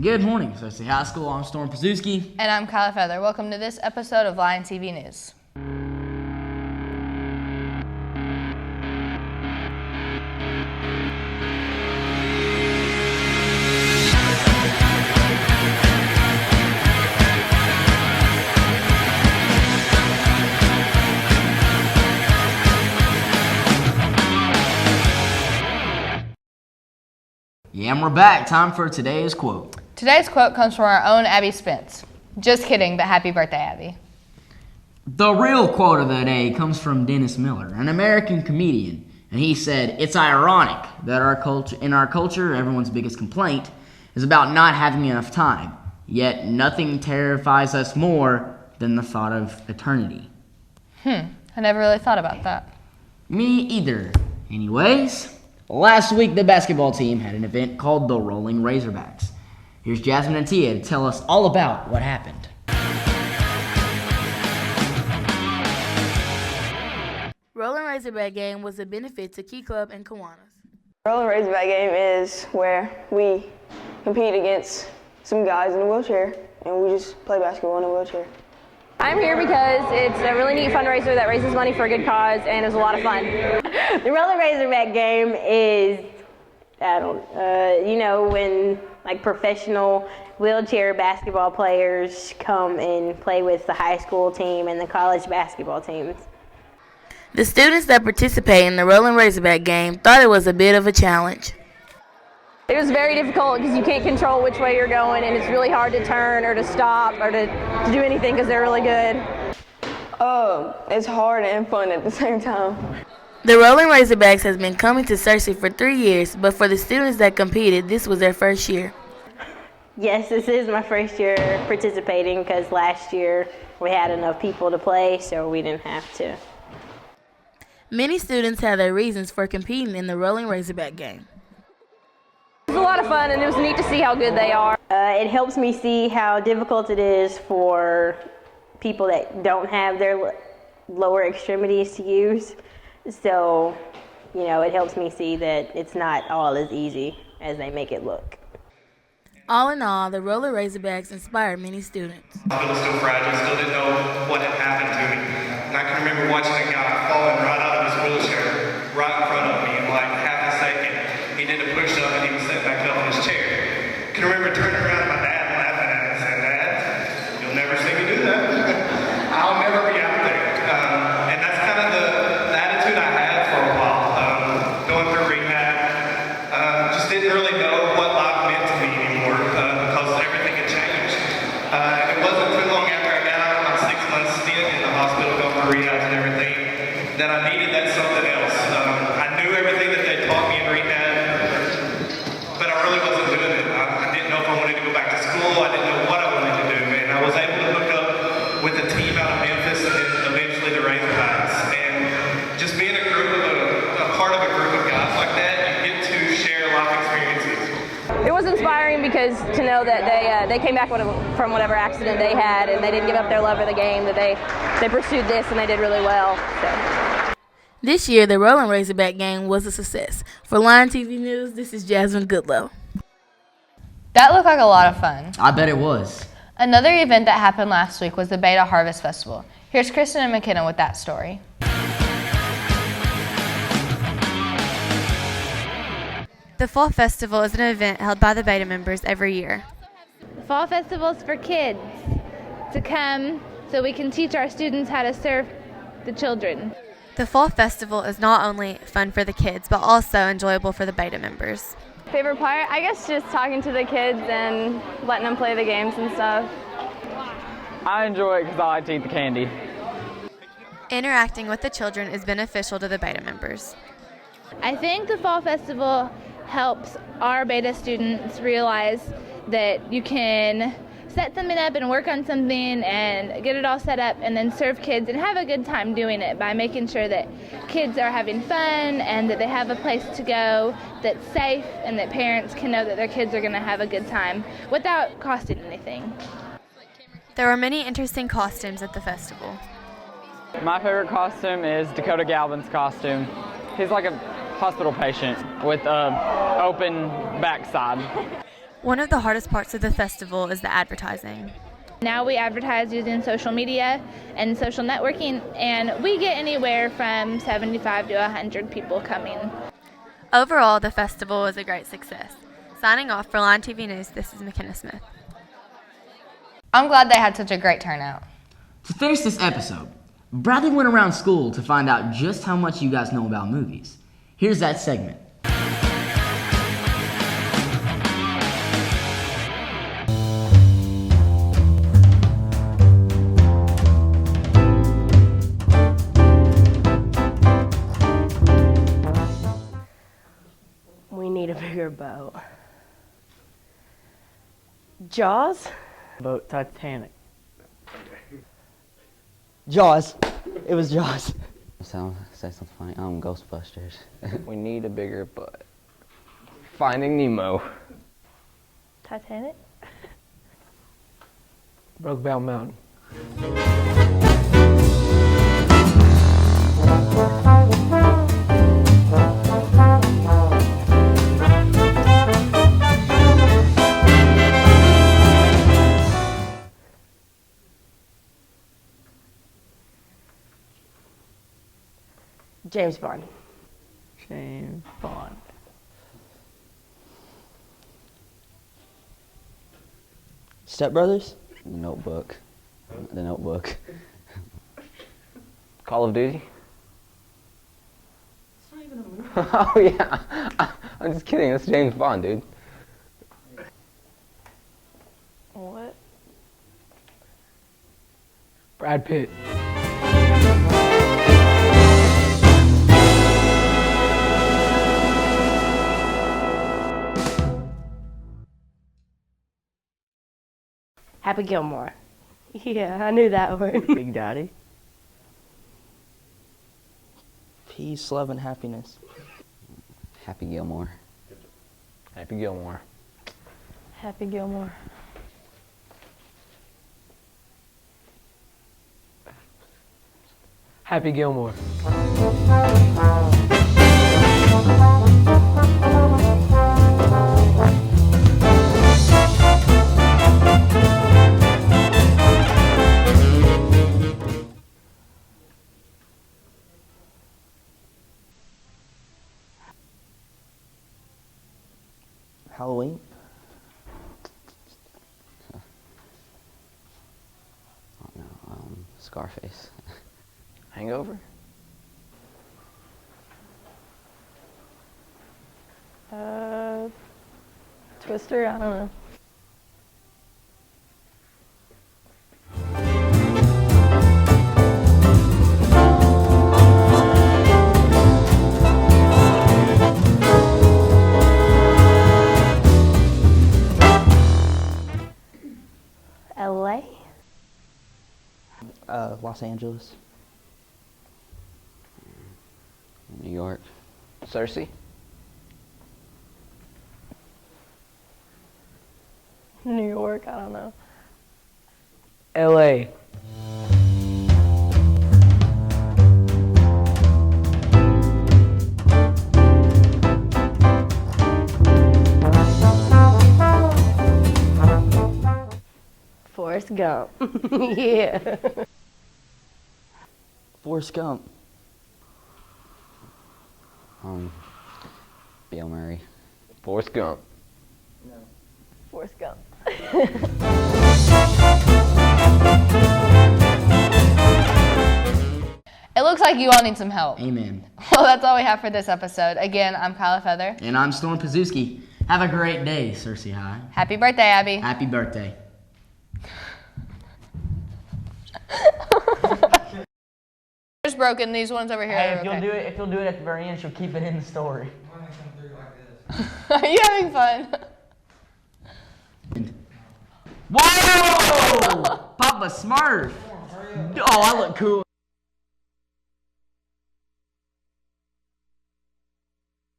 Good morning, Cersei High School. I'm Storm Pazuski. And I'm Kyla Feather. Welcome to this episode of Lion TV News. Yeah, and we're back. Time for today's quote. Today's quote comes from our own Abby Spence. Just kidding, but happy birthday, Abby. The real quote of the day comes from Dennis Miller, an American comedian, and he said, "It's ironic that in our culture, everyone's biggest complaint is about not having enough time, yet nothing terrifies us more than the thought of eternity." I never really thought about that. Me either. Anyways, last week the basketball team had an event called the Rolling Razorbacks. Here's Jasmine and Tia to tell us all about what happened. Rolling Razorback game was a benefit to Key Club and Kiwanis. Rolling Razorback game is where we compete against some guys in a wheelchair, and we just play basketball in a wheelchair. I'm here because it's a really neat fundraiser that raises money for a good cause, and it was a lot of fun. The Rolling Razorback game is, when like professional wheelchair basketball players come and play with the high school team and the college basketball teams. The students that participate in the Rolling Razorback game thought it was a bit of a challenge. It was very difficult because you can't control which way you're going, and it's really hard to turn or to stop or to do anything because they're really good. It's hard and fun at the same time. The Rolling Razorbacks has been coming to Searcy for 3 years, but for the students that competed, this was their first year. Yes, this is my first year participating because last year we had enough people to play, so we didn't have to. Many students have their reasons for competing in the Rolling Razorback game. It was a lot of fun, and it was neat to see how good they are. It helps me see how difficult it is for people that don't have their lower extremities to use. So, it helps me see that it's not all as easy as they make it look. All in all, the Roller Razorbacks inspired many students. I was still fragile, still didn't know what had happened to me. And I can remember watching a guy falling right out of his wheelchair, right in front of me, in like half a second. He did a push-up and he was set back up in his chair. I can remember turning around to my dad laughing at him and saying, "Dad, you'll never see me do that. I'll never be out there." And that's kind of the attitude I had for a while. Going through rehab, just didn't really know what life meant to me anymore because everything had changed. It wasn't too long after I got out of my 6-month stint in the hospital going through rehab and everything that I needed that something else. I knew everything that they taught me in rehab, but I really wasn't doing it. I didn't know if I wanted to go back to school. I didn't know what I wanted to do, and I was able to hook up with a team out of Memphis and then eventually the Razorbacks. And just being a part of a group of guys like that, you get to share life experiences. It was inspiring because to know that they came back from whatever accident they had, and they didn't give up their love of the game, that they pursued this and they did really well. So. This year, the Rolling Razorback game was a success. For Lion TV News, this is Jasmine Goodlow. That looked like a lot of fun. I bet it was. Another event that happened last week was the Beta Harvest Festival. Here's Kristen and McKenna with that story. The Fall Festival is an event held by the Beta members every year. The Fall Festival is for kids to come so we can teach our students how to serve the children. The Fall Festival is not only fun for the kids, but also enjoyable for the Beta members. Favorite part? I guess just talking to the kids and letting them play the games and stuff. I enjoy it because I like to eat the candy. Interacting with the children is beneficial to the Beta members. I think the Fall Festival helps our Beta students realize that you can set something up and work on something and get it all set up and then serve kids and have a good time doing it by making sure that kids are having fun and that they have a place to go that's safe and that parents can know that their kids are going to have a good time without costing anything. There were many interesting costumes at the festival. My favorite costume is Dakota Galvin's costume. He's like a hospital patient with an open backside. One of the hardest parts of the festival is the advertising. Now we advertise using social media and social networking, and we get anywhere from 75 to 100 people coming. Overall, the festival was a great success. Signing off for Line TV News, this is McKenna Smith. I'm glad they had such a great turnout. To finish this episode, Bradley went around school to find out just how much you guys know about movies. Here's that segment. We need a bigger boat. Jaws? Boat Titanic. Jaws. It was Jaws. Say something funny. Ghostbusters. We need a bigger boat. Finding Nemo. Titanic? Brokeback Mountain. James Bond. James Bond. Step Brothers? The Notebook. The Notebook. Call of Duty. It's not even a movie. Oh yeah. I'm just kidding. That's James Bond, dude. What? Brad Pitt. Happy Gilmore. Yeah, I knew that word. Big Daddy? Peace, love, and happiness. Happy Gilmore. Happy Gilmore. Happy Gilmore. Happy Gilmore. Halloween? Oh no. Scarface. Hangover. Twister? I don't know. LA? Los Angeles. New York. Cersei. New York? I don't know. LA. Forrest Gump. Yeah. Forrest Gump. Bill Murray. Forrest Gump. Forrest Gump. It looks like you all need some help. Amen. Well, that's all we have for this episode. Again, I'm Kyla Feather. And I'm Storm Pazuski. Have a great day, Cersei High. Happy birthday, Abby. Happy birthday. Just broken. These ones over here. Hey, are okay. if you'll do it at the very end, she'll keep it in the story. Are you having fun? Whoa! Papa Smurf. Oh, I look cool.